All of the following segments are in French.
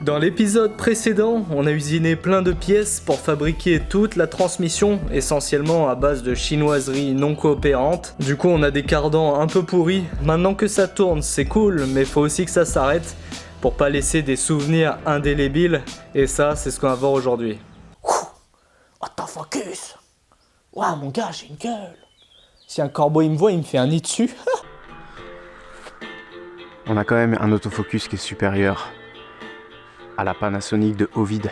Dans l'épisode précédent, on a usiné plein de pièces pour fabriquer toute la transmission, essentiellement à base de chinoiseries non coopérantes. Du coup, on a des cardans un peu pourris. Maintenant que ça tourne, c'est cool, mais faut aussi que ça s'arrête pour pas laisser des souvenirs indélébiles. Et ça, c'est ce qu'on va voir aujourd'hui. Autofocus. Waouh, mon gars, j'ai une gueule. Si un corbeau il me voit, il me fait un nid dessus. On a quand même un autofocus qui est supérieur à la Panasonic de Ovid,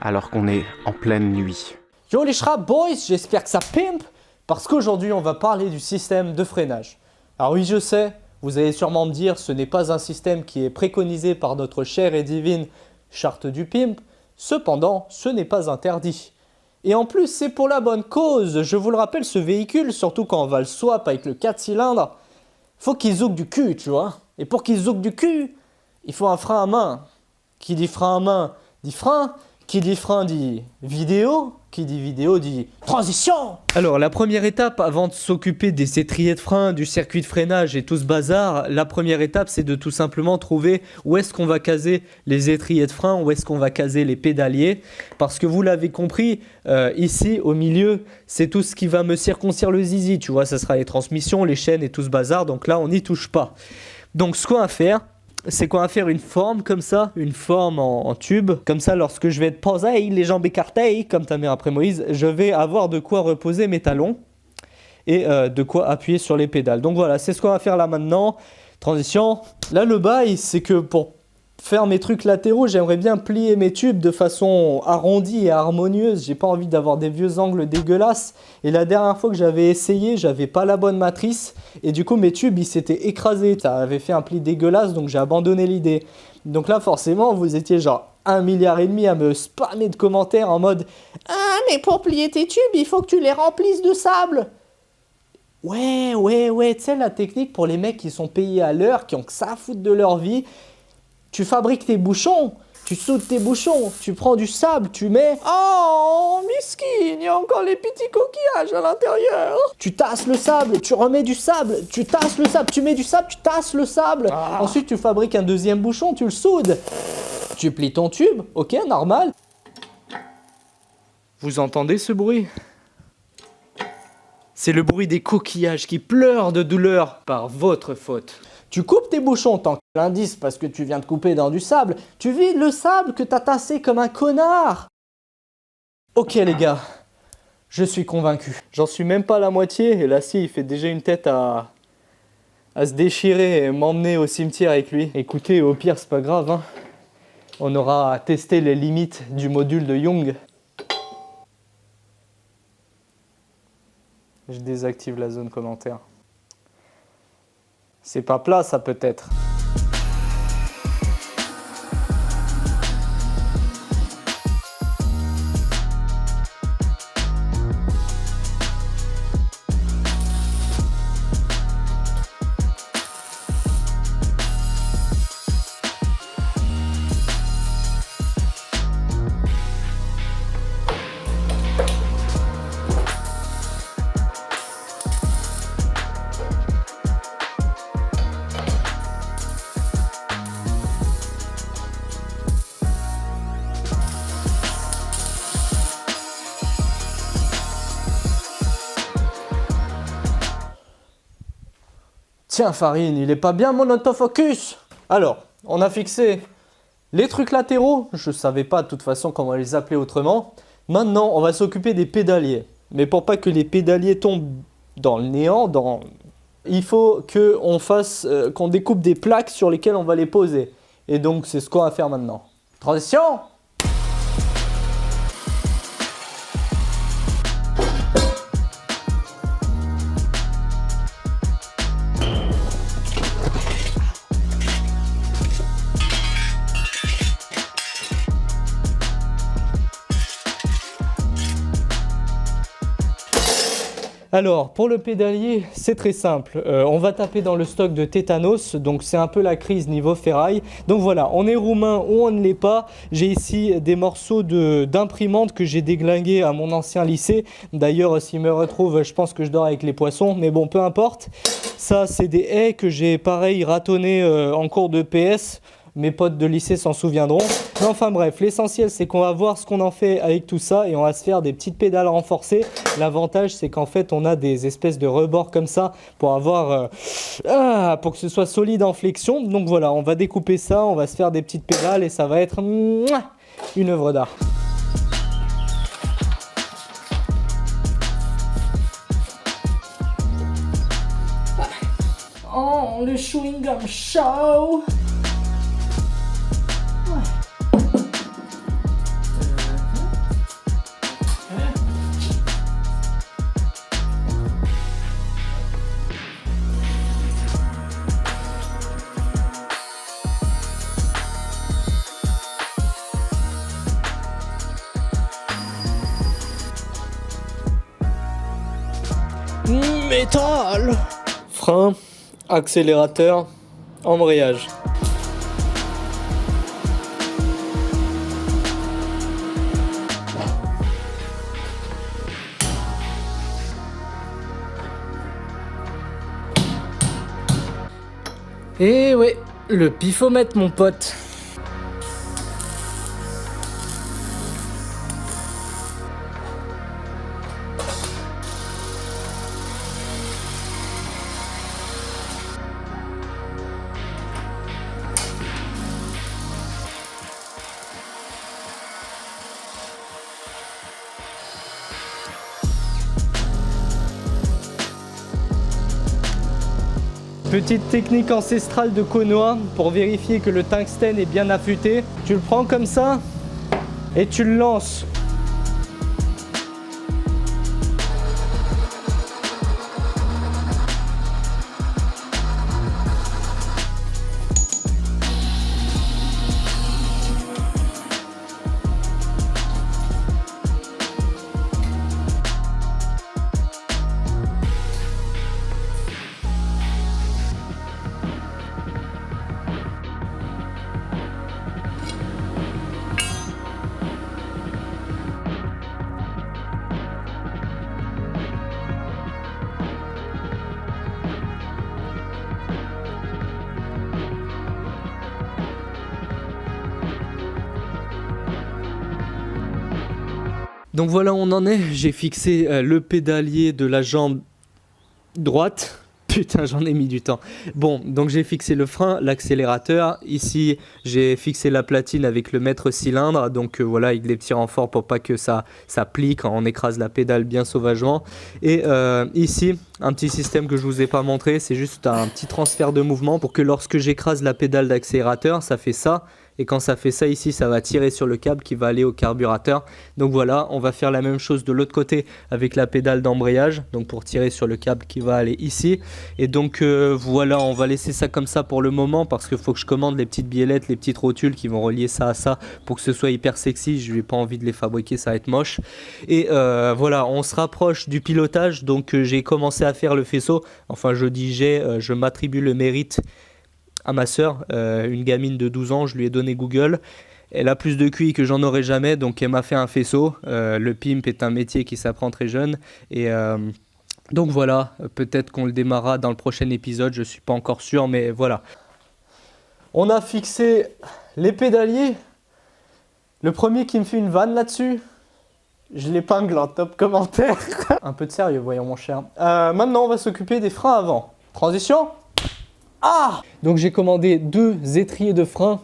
alors qu'on est en pleine nuit. Yo les Shrap Boys, j'espère que ça pimpe, parce qu'aujourd'hui on va parler du système de freinage. Alors oui, je sais, vous allez sûrement me dire, ce n'est pas un système qui est préconisé par notre chère et divine charte du pimp, cependant, ce n'est pas interdit. Et en plus, c'est pour la bonne cause. Je vous le rappelle, ce véhicule, surtout quand on va le swap avec le 4 cylindres, faut qu'il zouk du cul, tu vois. Et pour qu'il zouk du cul, il faut un frein à main. Qui dit frein à main dit frein, qui dit frein dit vidéo, qui dit vidéo dit transition. Alors la première étape avant de s'occuper des étriers de frein, du circuit de freinage et tout ce bazar, la première étape c'est de tout simplement trouver où est-ce qu'on va caser les étriers de frein, où est-ce qu'on va caser les pédaliers. Parce que vous l'avez compris, ici au milieu c'est tout ce qui va me circoncire le zizi, tu vois, ça sera les transmissions, les chaînes et tout ce bazar, donc là on n'y touche pas. Donc ce qu'on va faire, c'est qu'on va faire une forme comme ça, une forme en tube. Comme ça, lorsque je vais être posé, les jambes écartées, comme ta mère après Moïse, je vais avoir de quoi reposer mes talons et de quoi appuyer sur les pédales. Donc voilà, c'est ce qu'on va faire là maintenant. Transition. Là, le bail, c'est que pour faire mes trucs latéraux, j'aimerais bien plier mes tubes de façon arrondie et harmonieuse. J'ai pas envie d'avoir des vieux angles dégueulasses. Et la dernière fois que j'avais essayé, j'avais pas la bonne matrice. Et du coup, mes tubes, ils s'étaient écrasés. Ça avait fait un pli dégueulasse, donc j'ai abandonné l'idée. Donc là, forcément, vous étiez genre 1,5 milliard à me spammer de commentaires en mode « Ah, mais pour plier tes tubes, il faut que tu les remplisses de sable !» Ouais, tu sais, la technique pour les mecs qui sont payés à l'heure, qui ont que ça à foutre de leur vie. Tu fabriques tes bouchons, tu soudes tes bouchons, tu prends du sable, tu mets... Oh, miskin, il y a encore les petits coquillages à l'intérieur. Tu tasses le sable, tu remets du sable, tu tasses le sable, tu mets du sable, tu tasses le sable. Ensuite, tu fabriques un deuxième bouchon, tu le soudes. Tu plies ton tube, ok, normal. Vous entendez ce bruit ? C'est le bruit des coquillages qui pleurent de douleur par votre faute. Tu coupes tes bouchons tant que l'indice parce que tu viens de couper dans du sable. Tu vides le sable que t'as tassé comme un connard. Ok les gars, je suis convaincu. J'en suis même pas à la moitié et l'acier il fait déjà une tête à se déchirer et m'emmener au cimetière avec lui. Écoutez, au pire c'est pas grave, hein. On aura testé les limites du module de Young. Je désactive la zone commentaire. C'est pas plat ça peut-être. Tiens Farine, il est pas bien mon autofocus. Alors, on a fixé les trucs latéraux. Je savais pas de toute façon comment les appeler autrement. Maintenant, on va s'occuper des pédaliers. Mais pour pas que les pédaliers tombent dans le néant, il faut qu'on découpe des plaques sur lesquelles on va les poser. Et donc, c'est ce qu'on va faire maintenant. Transition! Alors, pour le pédalier, c'est très simple. On va taper dans le stock de tétanos, donc c'est un peu la crise niveau ferraille. Donc voilà, on est roumain ou on ne l'est pas. J'ai ici des morceaux d'imprimante que j'ai déglingués à mon ancien lycée. D'ailleurs, s'il me retrouve, je pense que je dors avec les poissons, mais bon, peu importe. Ça, c'est des haies que j'ai, pareil, ratonnées en cours de PS. mes potes de lycée s'en souviendront. Mais enfin bref, l'essentiel c'est qu'on va voir ce qu'on en fait avec tout ça et on va se faire des petites pédales renforcées. L'avantage c'est qu'en fait on a des espèces de rebords comme ça pour avoir pour que ce soit solide en flexion. Donc voilà, on va découper ça, on va se faire des petites pédales et ça va être une œuvre d'art. Oh, le chewing-gum chaud. Métal. Frein, accélérateur, embrayage. Eh ouais, le pifomètre mon pote. Petite technique ancestrale de Konoha pour vérifier que le tungstène est bien affûté. Tu le prends comme ça et tu le lances. Donc voilà, on en est. J'ai fixé le pédalier de la jambe droite. Putain, j'en ai mis du temps. Bon, donc j'ai fixé le frein, l'accélérateur. Ici, j'ai fixé la platine avec le mètre cylindre. Donc voilà, avec des petits renforts pour pas que ça plie quand on écrase la pédale bien sauvagement. Et ici, un petit système que je vous ai pas montré, c'est juste un petit transfert de mouvement pour que lorsque j'écrase la pédale d'accélérateur, ça fait ça. Et quand ça fait ça ici, ça va tirer sur le câble qui va aller au carburateur. Donc voilà, on va faire la même chose de l'autre côté avec la pédale d'embrayage. Donc pour tirer sur le câble qui va aller ici. Et donc voilà, on va laisser ça comme ça pour le moment parce qu'il faut que je commande les petites biellettes, les petites rotules qui vont relier ça à ça pour que ce soit hyper sexy. Je n'ai pas envie de les fabriquer, ça va être moche. Et voilà, on se rapproche du pilotage. Donc j'ai commencé à faire le faisceau. Enfin je dis je m'attribue le mérite à ma sœur, une gamine de 12 ans, je lui ai donné Google. Elle a plus de QI que j'en aurais jamais, donc elle m'a fait un faisceau. Le pimp est un métier qui s'apprend très jeune. Et donc voilà, peut-être qu'on le démarrera dans le prochain épisode, je ne suis pas encore sûr, mais voilà. On a fixé les pédaliers. Le premier qui me fait une vanne là-dessus, je l'épingle en top commentaire. Un peu de sérieux, voyons mon cher. Maintenant, on va s'occuper des freins avant. Transition. Donc j'ai commandé 2 étriers de frein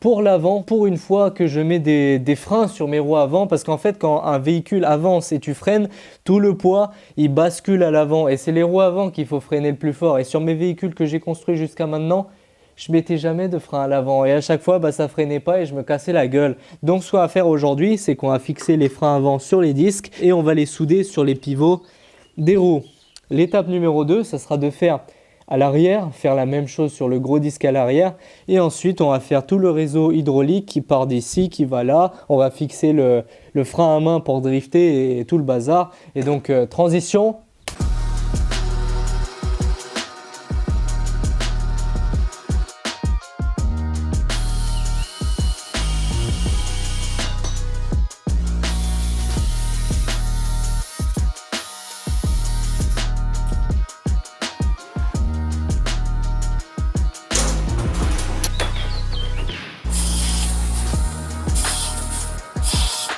pour l'avant, pour une fois que je mets des freins sur mes roues avant, parce qu'en fait quand un véhicule avance et tu freines, tout le poids il bascule à l'avant et c'est les roues avant qu'il faut freiner le plus fort. Et sur mes véhicules que j'ai construits jusqu'à maintenant, je mettais jamais de frein à l'avant et à chaque fois ça freinait pas et je me cassais la gueule. Donc ce qu'on va faire aujourd'hui, c'est qu'on va fixer les freins avant sur les disques et on va les souder sur les pivots des roues. L'étape numéro 2, ça sera de faire à l'arrière, faire la même chose sur le gros disque à l'arrière et ensuite on va faire tout le réseau hydraulique qui part d'ici, qui va là, on va fixer le frein à main pour drifter et tout le bazar. Et donc transition.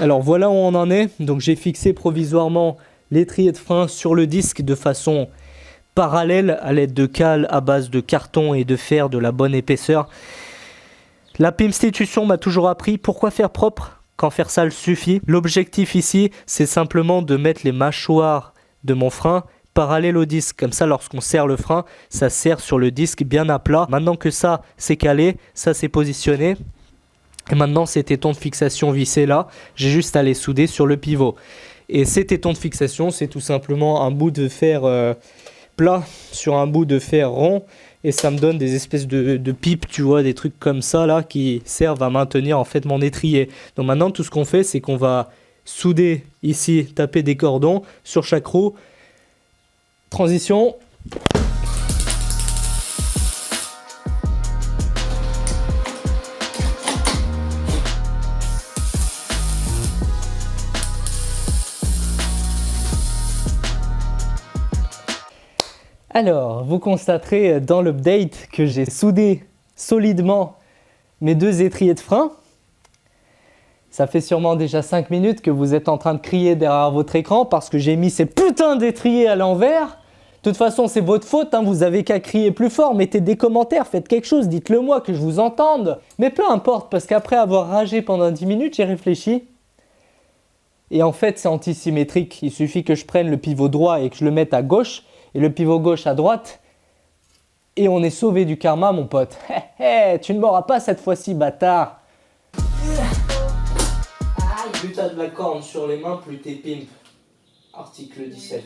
Alors voilà où on en est. Donc j'ai fixé provisoirement l'étrier de frein sur le disque de façon parallèle à l'aide de cales à base de carton et de fer de la bonne épaisseur. La Pimpstitution m'a toujours appris pourquoi faire propre quand faire sale suffit. L'objectif ici, c'est simplement de mettre les mâchoires de mon frein parallèles au disque. Comme ça, lorsqu'on serre le frein, ça serre sur le disque bien à plat. Maintenant que ça c'est calé, ça c'est positionné. Et maintenant, ces tétons de fixation vissés là, j'ai juste à les souder sur le pivot. Et ces tétons de fixation, c'est tout simplement un bout de fer plat sur un bout de fer rond. Et ça me donne des espèces de pipes, tu vois, des trucs comme ça là qui servent à maintenir en fait mon étrier. Donc maintenant, tout ce qu'on fait, c'est qu'on va souder ici, taper des cordons sur chaque roue. Transition. Alors, vous constaterez dans l'update que j'ai soudé solidement mes deux étriers de frein. Ça fait sûrement déjà 5 minutes que vous êtes en train de crier derrière votre écran parce que j'ai mis ces putains d'étriers à l'envers. De toute façon, c'est votre faute, hein, vous avez qu'à crier plus fort, mettez des commentaires, faites quelque chose, dites-le moi, que je vous entende. Mais peu importe, parce qu'après avoir ragé pendant 10 minutes, j'ai réfléchi. Et en fait, c'est antisymétrique. Il suffit que je prenne le pivot droit et que je le mette à gauche, et le pivot gauche à droite, et on est sauvé du karma, mon pote. Tu ne m'auras pas cette fois-ci, bâtard. Plus t'as de la corne sur les mains, plus t'es pimp. Article 17.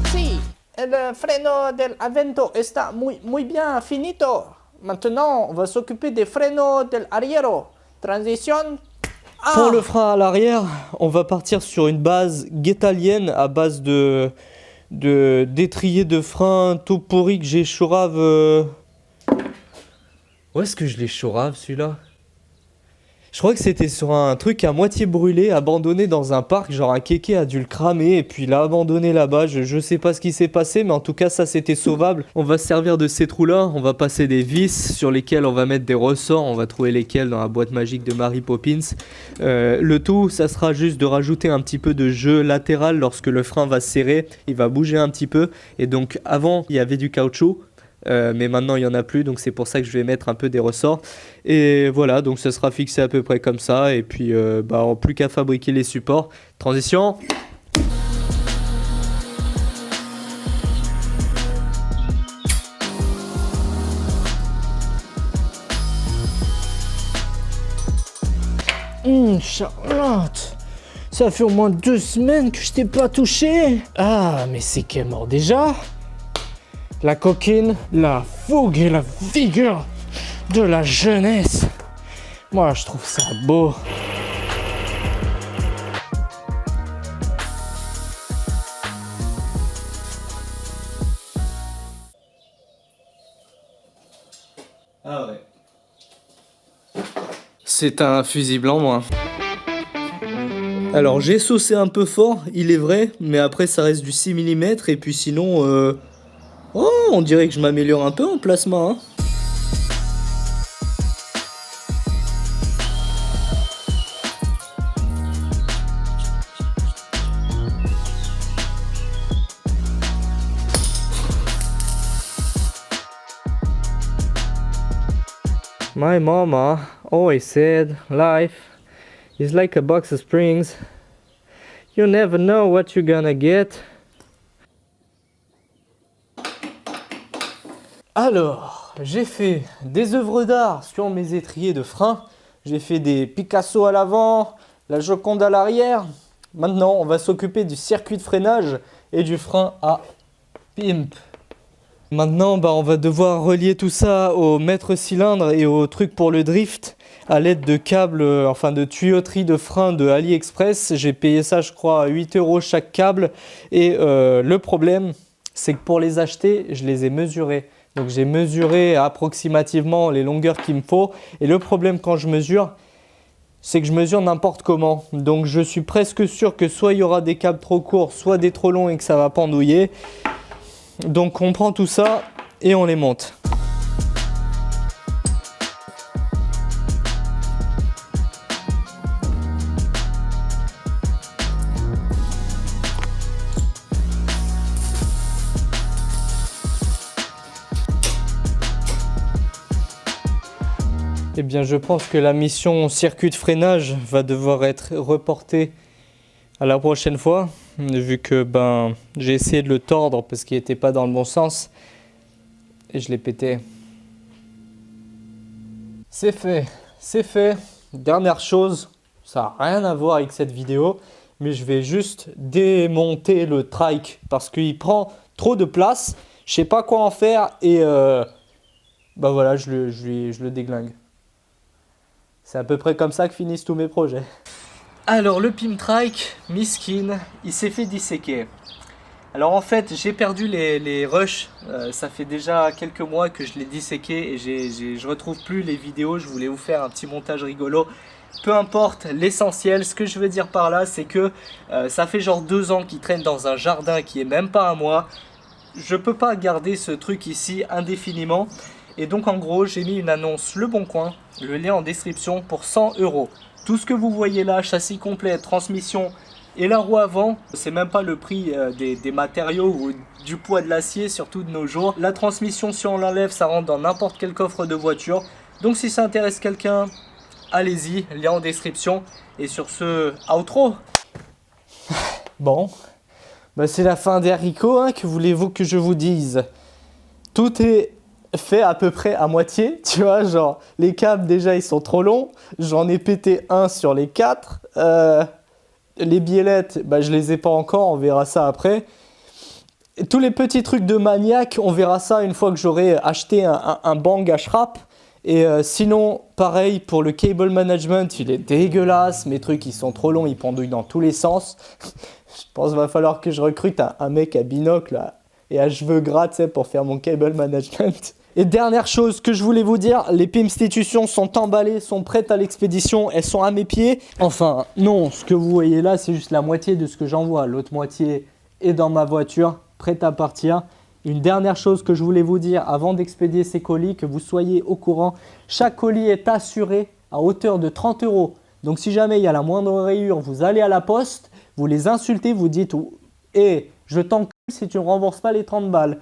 Si, el freno del Avento está muy bien finito. Maintenant, on va s'occuper des frenos del arriero. Transition. Pour le frein à l'arrière, on va partir sur une base guétalienne à base d'étrier de frein tout pourri que j'ai chourave. Où est-ce que je l'ai chourave celui-là? Je crois que c'était sur un truc à moitié brûlé, abandonné dans un parc, genre un kéké a dû le cramer et puis il l'a abandonné là-bas. Je sais pas ce qui s'est passé, mais en tout cas ça c'était sauvable. On va se servir de ces trous-là, on va passer des vis sur lesquels on va mettre des ressorts, on va trouver lesquels dans la boîte magique de Mary Poppins. Le tout, ça sera juste de rajouter un petit peu de jeu latéral lorsque le frein va se serrer, il va bouger un petit peu. Et donc avant il y avait du caoutchouc. Mais maintenant il n'y en a plus, donc c'est pour ça que je vais mettre un peu des ressorts. Et voilà, donc ça sera fixé à peu près comme ça. Et puis plus qu'à fabriquer les supports. Transition. Charlotte, ça fait au moins 2 semaines que je t'ai pas touché. Ah, mais c'est qu'elle est mort déjà. La coquine, la fougue et la vigueur de la jeunesse. Moi, je trouve ça beau. Ah ouais. C'est un fusible en moins. Alors, j'ai saucé un peu fort, il est vrai, mais après, ça reste du 6 mm. Et puis sinon... Oh, on dirait que je m'améliore un peu en plasma, hein. My mama always said life is like a box of springs. You never know what you're gonna get. Alors, j'ai fait des œuvres d'art sur mes étriers de frein. J'ai fait des Picasso à l'avant, la Joconde à l'arrière. Maintenant, on va s'occuper du circuit de freinage et du frein à pimp. Maintenant, on va devoir relier tout ça au mètre cylindre et au truc pour le drift à l'aide de câbles, de tuyauterie de frein de AliExpress. J'ai payé ça, je crois, à 8 € chaque câble. Et le problème, c'est que pour les acheter, je les ai mesurés. Donc j'ai mesuré approximativement les longueurs qu'il me faut. Et le problème quand je mesure, c'est que je mesure n'importe comment. Donc je suis presque sûr que soit il y aura des câbles trop courts, soit des trop longs et que ça va pendouiller. Donc on prend tout ça et on les monte. Eh bien, je pense que la mission circuit de freinage va devoir être reportée à la prochaine fois, vu que j'ai essayé de le tordre parce qu'il n'était pas dans le bon sens et je l'ai pété. C'est fait, c'est fait. Dernière chose, ça n'a rien à voir avec cette vidéo, mais je vais juste démonter le trike parce qu'il prend trop de place. Je sais pas quoi en faire et voilà, je le déglingue. C'est à peu près comme ça que finissent tous mes projets. Alors le Pimtrike, miskin, il s'est fait disséquer. Alors en fait, j'ai perdu les rushs. Ça fait déjà quelques mois que je l'ai disséqué et je retrouve plus les vidéos. Je voulais vous faire un petit montage rigolo. Peu importe, l'essentiel, ce que je veux dire par là, c'est que ça fait genre 2 ans qu'il traîne dans un jardin qui est même pas à moi. Je peux pas garder ce truc ici indéfiniment. Et donc en gros, j'ai mis une annonce Le Bon Coin, le lien en description, pour 100 €. Tout ce que vous voyez là, châssis complet, transmission et la roue avant, c'est même pas le prix des matériaux ou du poids de l'acier, surtout de nos jours. La transmission, si on l'enlève, ça rentre dans n'importe quel coffre de voiture. Donc si ça intéresse quelqu'un, allez-y, lien en description. Et sur ce, outro. Bon, c'est la fin des haricots, hein, que voulez-vous que je vous dise? Tout est fait à peu près à moitié, tu vois, genre les câbles déjà ils sont trop longs, j'en ai pété un sur les 4, les biellettes, je les ai pas encore, on verra ça après. Et tous les petits trucs de maniaque, on verra ça une fois que j'aurai acheté un bang à schrap. Et sinon, pareil pour le cable management, il est dégueulasse, mes trucs ils sont trop longs, ils pendouillent dans tous les sens. Je pense qu'il va falloir que je recrute un mec à binocle là, et à cheveux gras, tu sais, pour faire mon cable management. Et dernière chose que je voulais vous dire, les Pimstitutions sont emballées, sont prêtes à l'expédition, elles sont à mes pieds. Enfin, non, ce que vous voyez là, c'est juste la moitié de ce que j'envoie. L'autre moitié est dans ma voiture, prête à partir. Une dernière chose que je voulais vous dire avant d'expédier ces colis, que vous soyez au courant, chaque colis est assuré à hauteur de 30 €. Donc si jamais il y a la moindre rayure, vous allez à la poste, vous les insultez, vous dites « Eh, je t'encule si tu ne rembourses pas les 30 balles. »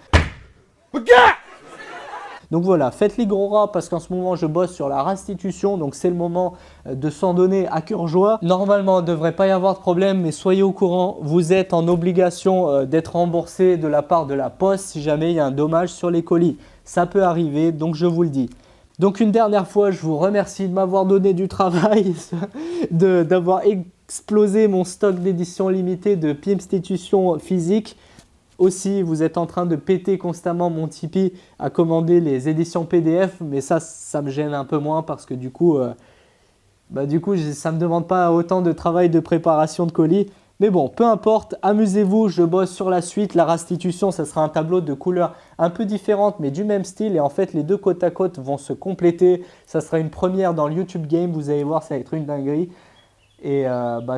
Donc voilà, faites les gros rats parce qu'en ce moment je bosse sur la restitution, donc c'est le moment de s'en donner à cœur joie. Normalement, il ne devrait pas y avoir de problème, mais soyez au courant, vous êtes en obligation d'être remboursé de la part de la poste si jamais il y a un dommage sur les colis. Ça peut arriver, donc je vous le dis. Donc une dernière fois, je vous remercie de m'avoir donné du travail, d'avoir explosé mon stock d'édition limitée de Pimstitutions physiques. Aussi, vous êtes en train de péter constamment mon Tipeee à commander les éditions PDF, mais ça me gêne un peu moins parce que du coup, ça ne me demande pas autant de travail de préparation de colis. Mais bon, peu importe, amusez-vous, je bosse sur la suite. La restitution, ça sera un tableau de couleurs un peu différentes, mais du même style. Et en fait, les deux côte à côte vont se compléter. Ça sera une première dans le YouTube Game, vous allez voir, ça va être une dinguerie. Et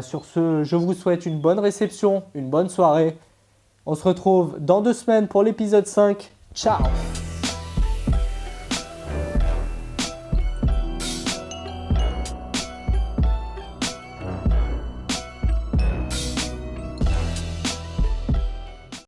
sur ce, je vous souhaite une bonne réception, une bonne soirée. On se retrouve dans 2 semaines pour l'épisode 5. Ciao!